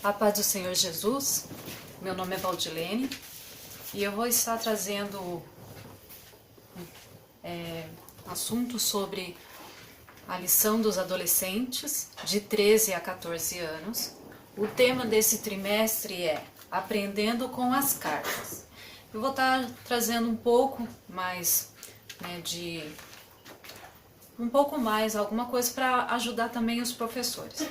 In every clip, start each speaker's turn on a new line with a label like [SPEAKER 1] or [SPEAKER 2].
[SPEAKER 1] A paz do Senhor Jesus, meu nome é Valdilene e eu vou estar trazendo assuntos sobre a lição dos adolescentes de 13 a 14 anos. O tema desse trimestre é Aprendendo com as Cartas. Eu vou estar trazendo um pouco mais, alguma coisa para ajudar também os professores.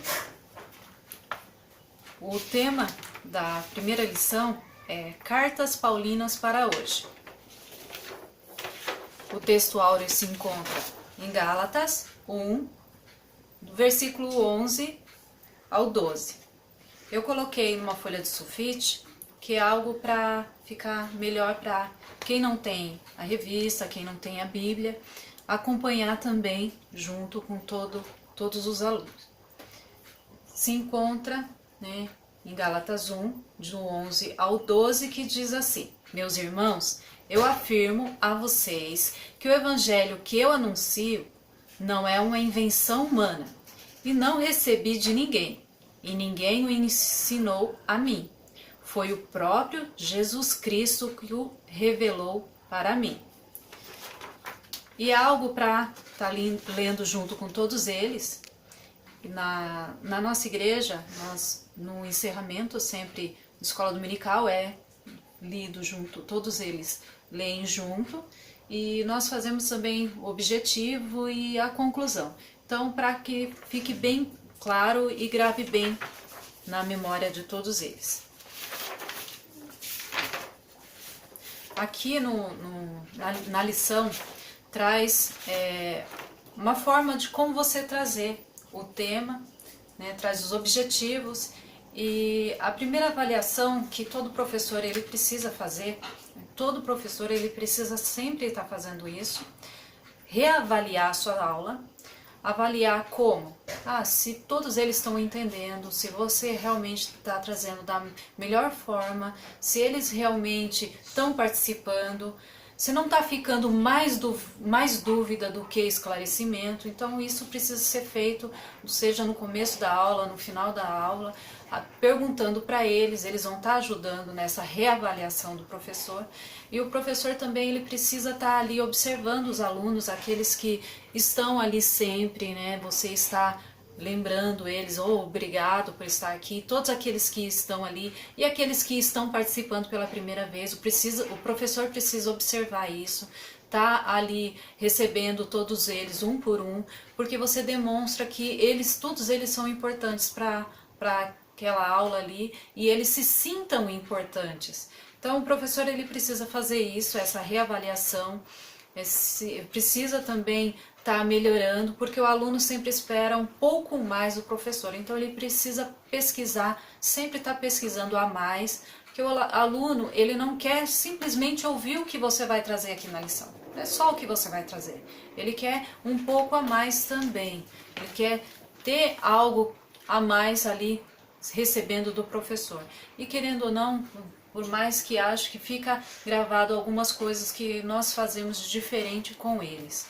[SPEAKER 1] O tema da primeira lição é Cartas Paulinas para hoje. O texto áureo se encontra em Gálatas 1, do versículo 11 ao 12. Eu coloquei numa folha de sulfite, que é algo para ficar melhor para quem não tem a revista, quem não tem a Bíblia, acompanhar também junto com todos os alunos. Se encontra em Gálatas 1, do 11 ao 12, que diz assim: Meus irmãos, eu afirmo a vocês que o evangelho que eu anuncio não é uma invenção humana, e não recebi de ninguém, e ninguém o ensinou a mim. Foi o próprio Jesus Cristo que o revelou para mim. E algo para estar lendo junto com todos eles. Na nossa igreja, no encerramento, sempre, na escola dominical, é lido junto, todos eles leem junto, e nós fazemos também o objetivo e a conclusão. Então, para que fique bem claro e grave bem na memória de todos eles. Aqui na lição, traz uma forma de como você trazer o tema, traz os objetivos, e a primeira avaliação que todo professor ele precisa fazer, todo professor ele precisa sempre estar fazendo isso, reavaliar a sua aula, avaliar como, se todos eles estão entendendo, se você realmente está trazendo da melhor forma, se eles realmente estão participando, se não está ficando mais dúvida do que esclarecimento. Então isso precisa ser feito, seja no começo da aula, no final da aula, perguntando para eles vão estar ajudando nessa reavaliação do professor. E o professor também ele precisa estar ali observando os alunos, aqueles que estão ali sempre, você está lembrando eles, obrigado por estar aqui, todos aqueles que estão ali e aqueles que estão participando pela primeira vez, o professor precisa observar isso, tá ali recebendo todos eles um por um, porque você demonstra que todos eles são importantes para aquela aula ali e eles se sintam importantes. Então o professor ele precisa fazer isso, essa reavaliação, precisa também estar melhorando, porque o aluno sempre espera um pouco mais do professor, então ele precisa pesquisar, sempre estar pesquisando a mais, porque o aluno ele não quer simplesmente ouvir o que você vai trazer aqui na lição, não é só o que você vai trazer, ele quer um pouco a mais também, ele quer ter algo a mais ali recebendo do professor, e querendo ou não, por mais que acho que fica gravado algumas coisas que nós fazemos de diferente com eles.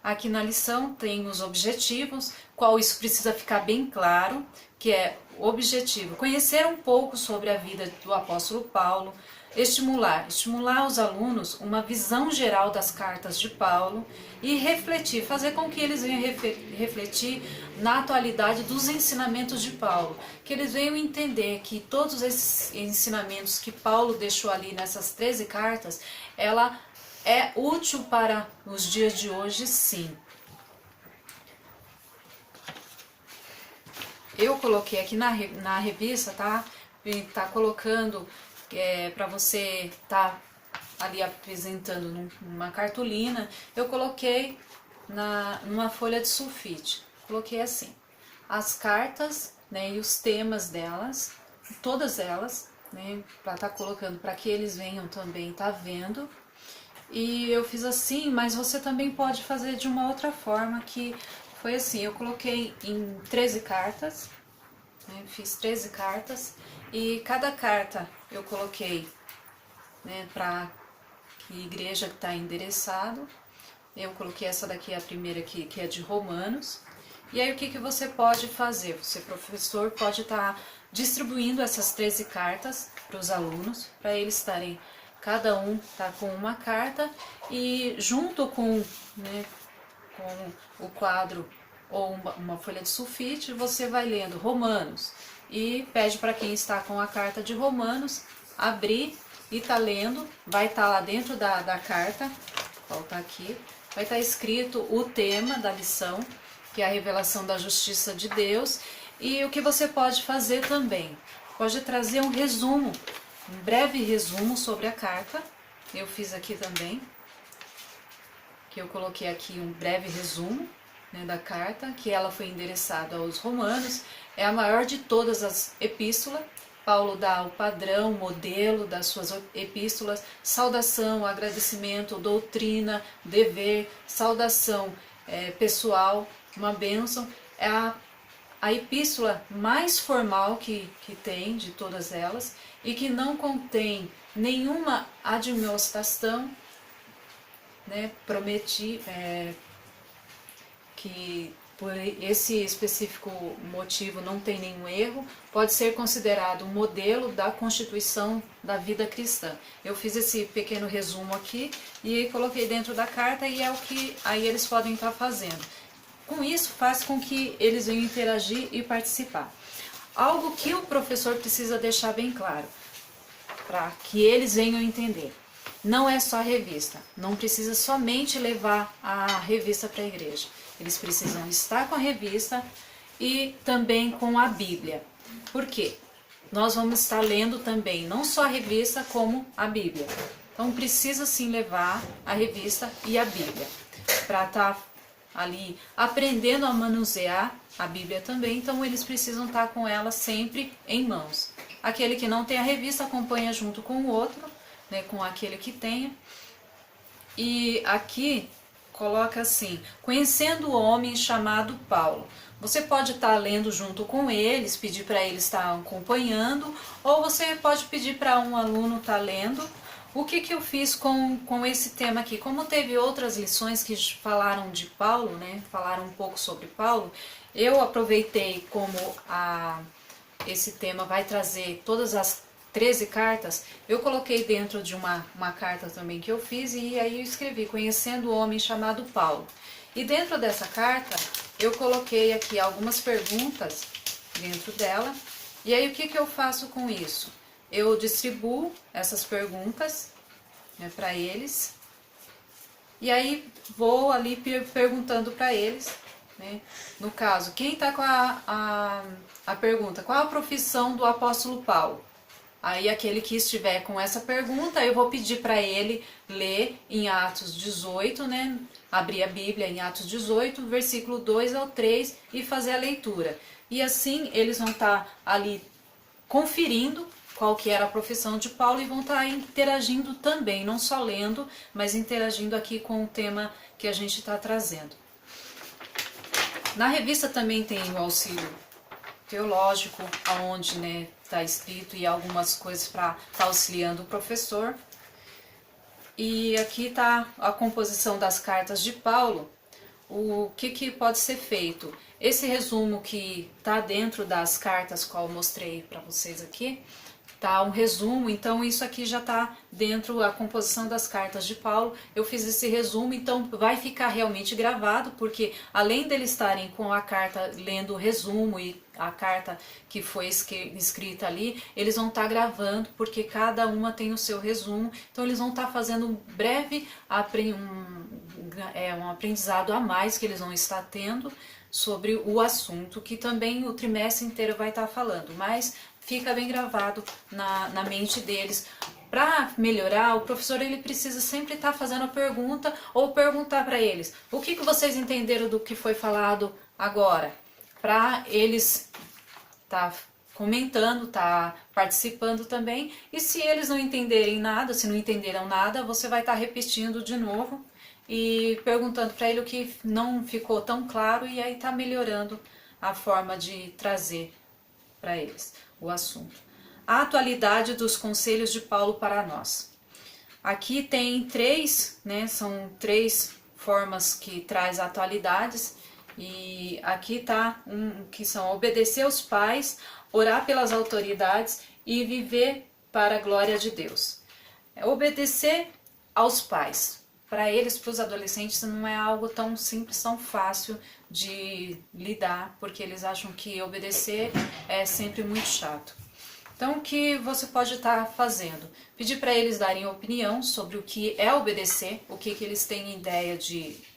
[SPEAKER 1] Aqui na lição tem os objetivos, qual isso precisa ficar bem claro, que é o objetivo, conhecer um pouco sobre a vida do apóstolo Paulo, estimular os alunos uma visão geral das cartas de Paulo e refletir, fazer com que eles venham refletir na atualidade dos ensinamentos de Paulo, que eles venham entender que todos esses ensinamentos que Paulo deixou ali nessas 13 cartas, ela é útil para os dias de hoje, sim. Eu coloquei aqui na revista, tá colocando para você estar ali apresentando numa cartolina. Eu coloquei numa folha de sulfite. Coloquei assim, as cartas, e os temas delas, todas elas, para estar colocando, para que eles venham também estar vendo. E eu fiz assim, mas você também pode fazer de uma outra forma, que foi assim, eu coloquei em 13 cartas, fiz 13 cartas, e cada carta eu coloquei para que igreja está endereçado. Eu coloquei essa daqui, a primeira aqui, que é de Romanos, E aí o que você pode fazer? Você, professor, pode estar distribuindo essas 13 cartas para os alunos, para eles estarem, cada um tá com uma carta, e junto com, né, com o quadro ou uma folha de sulfite, você vai lendo Romanos e pede para quem está com a carta de Romanos abrir e tá lendo. Vai estar lá dentro da carta, volta aqui, vai estar escrito o tema da lição, que é a revelação da justiça de Deus. E o que você pode fazer também, pode trazer um resumo, um breve resumo sobre a carta. Eu fiz aqui também, que eu coloquei aqui um breve resumo, né, da carta, que ela foi endereçada aos romanos. É a maior de todas as epístolas. Paulo dá o padrão, o modelo das suas epístolas: saudação, agradecimento, doutrina, dever, saudação pessoal, uma bênção. É a epístola mais formal que tem de todas elas, e que não contém nenhuma admoestação, né, que por esse específico motivo não tem nenhum erro, pode ser considerado um modelo da constituição da vida cristã. Eu fiz esse pequeno resumo aqui e coloquei dentro da carta, e é o que aí eles podem estar fazendo. Com isso, faz com que eles venham interagir e participar. Algo que o professor precisa deixar bem claro, para que eles venham entender: não é só a revista, não precisa somente levar a revista para a igreja. Eles precisam estar com a revista e também com a Bíblia. Por quê? Nós vamos estar lendo também não só a revista, como a Bíblia. Então precisa sim levar a revista e a Bíblia, para estar ali aprendendo a manusear a Bíblia também. Então eles precisam estar com ela sempre em mãos. Aquele que não tem a revista acompanha junto com o outro, né, com aquele que tenha. E aqui coloca assim: conhecendo o homem chamado Paulo. Você pode estar lendo junto com eles, pedir para eles estar acompanhando, ou você pode pedir para um aluno estar lendo. O que eu fiz com esse tema aqui? Como teve outras lições que falaram de Paulo, né, falaram um pouco sobre Paulo, eu aproveitei como esse tema vai trazer todas as 13 cartas, eu coloquei dentro de uma carta também que eu fiz, e aí eu escrevi: conhecendo o homem chamado Paulo. E dentro dessa carta eu coloquei aqui algumas perguntas dentro dela. E aí o que eu faço com isso? Eu distribuo essas perguntas, né, para eles, e aí vou ali perguntando para eles, né? No caso, quem está com a pergunta: qual a profissão do apóstolo Paulo? Aí aquele que estiver com essa pergunta, eu vou pedir para ele ler em Atos 18, né? Abrir a Bíblia em Atos 18, versículo 2 ao 3, e fazer a leitura. E assim eles vão estar ali conferindo qual que era a profissão de Paulo, e vão estar interagindo também, não só lendo, mas interagindo aqui com o tema que a gente está trazendo. Na revista também tem o auxílio teológico, onde, né, está escrito, e algumas coisas para estar auxiliando o professor. E aqui está a composição das cartas de Paulo. O que pode ser feito? Esse resumo que está dentro das cartas, qual eu mostrei para vocês aqui, tá um resumo. Então isso aqui já está dentro da composição das cartas de Paulo. Eu fiz esse resumo, então vai ficar realmente gravado, porque além deles estarem com a carta lendo o resumo e a carta que foi escrita ali, eles vão estar gravando, porque cada uma tem o seu resumo. Então eles vão estar fazendo um breve um aprendizado a mais que eles vão estar tendo sobre o assunto, que também o trimestre inteiro vai estar falando, mas fica bem gravado na mente deles. Para melhorar, o professor ele precisa sempre estar fazendo a pergunta, ou perguntar para eles: o que vocês entenderam do que foi falado agora? Para eles estar comentando, participando também. E se eles não entenderem nada, se não entenderam nada, você vai estar repetindo de novo e perguntando para ele o que não ficou tão claro, e aí está melhorando a forma de trazer para eles o assunto. A atualidade dos conselhos de Paulo para nós. Aqui tem três, né, são três formas que traz atualidades, E aqui tá que são obedecer aos pais, orar pelas autoridades e viver para a glória de Deus. Obedecer aos pais. Para eles, para os adolescentes, não é algo tão simples, tão fácil de lidar, porque eles acham que obedecer é sempre muito chato. Então, o que você pode estar fazendo? Pedir para eles darem opinião sobre o que é obedecer, o que eles têm ideia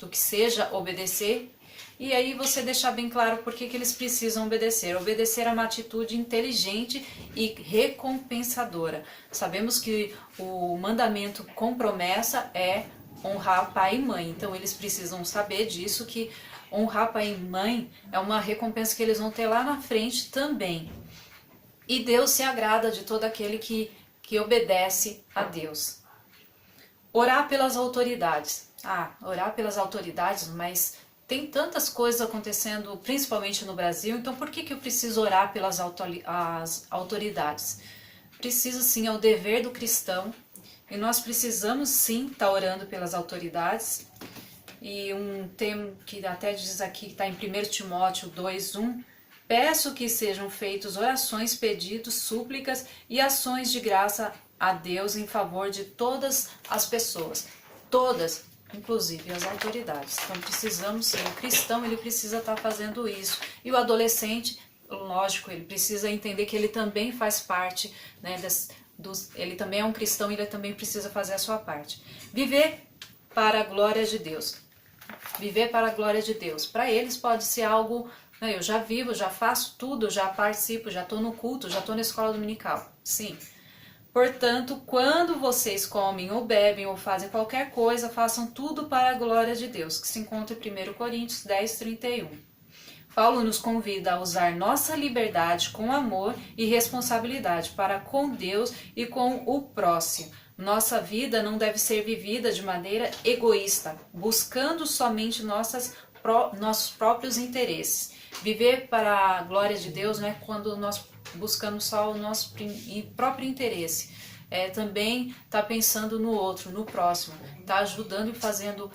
[SPEAKER 1] do que seja obedecer, e aí você deixar bem claro por que eles precisam obedecer. Obedecer é uma atitude inteligente e recompensadora. Sabemos que o mandamento com promessa é honrar pai e mãe, então eles precisam saber disso, que honrar pai e mãe é uma recompensa que eles vão ter lá na frente também. E Deus se agrada de todo aquele que obedece a Deus. Orar pelas autoridades. Orar pelas autoridades, mas tem tantas coisas acontecendo, principalmente no Brasil, então por que eu preciso orar pelas autoridades? Precisa sim, é o dever do cristão, e nós precisamos sim estar orando pelas autoridades. E um termo que até diz aqui, que está em 1 Timóteo 2:1, peço que sejam feitas orações, pedidos, súplicas e ações de graça a Deus em favor de todas as pessoas. Todas, inclusive as autoridades. Então precisamos sim, o cristão ele precisa estar fazendo isso. E o adolescente, lógico, ele precisa entender que ele também faz parte, né, ele também é um cristão e ele também precisa fazer a sua parte. Viver para a glória de Deus. Viver para a glória de Deus. Para eles pode ser algo, eu já vivo, já faço tudo, já participo, já estou no culto, já estou na escola dominical. Sim. Portanto, quando vocês comem ou bebem ou fazem qualquer coisa, façam tudo para a glória de Deus, que se encontra em 1 Coríntios 10:31. Paulo nos convida a usar nossa liberdade com amor e responsabilidade para com Deus e com o próximo. Nossa vida não deve ser vivida de maneira egoísta, buscando somente nossos próprios interesses. Viver para a glória de Deus não é quando nós buscamos só o nosso próprio interesse. Também tá pensando no outro, no próximo, tá ajudando e fazendo,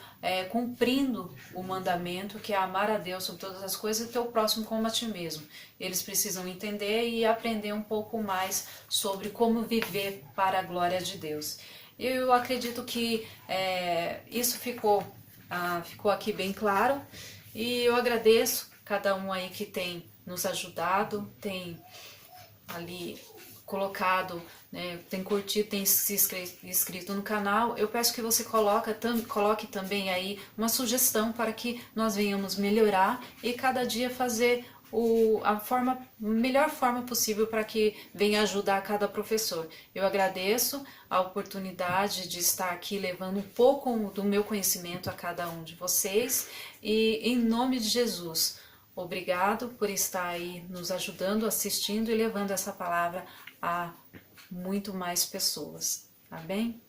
[SPEAKER 1] cumprindo o mandamento que é amar a Deus sobre todas as coisas e ter o próximo como a ti mesmo. Eles precisam entender e aprender um pouco mais sobre como viver para a glória de Deus. Eu acredito que isso ficou aqui bem claro, e eu agradeço cada um aí que tem nos ajudado, tem ali colocado, né, tem curtido, tem se inscrito no canal. Eu peço que você coloque também aí uma sugestão para que nós venhamos melhorar e cada dia fazer a melhor forma possível para que venha ajudar cada professor. Eu agradeço a oportunidade de estar aqui levando um pouco do meu conhecimento a cada um de vocês, e em nome de Jesus, obrigado por estar aí nos ajudando, assistindo e levando essa palavra a muito mais pessoas. Tá bem?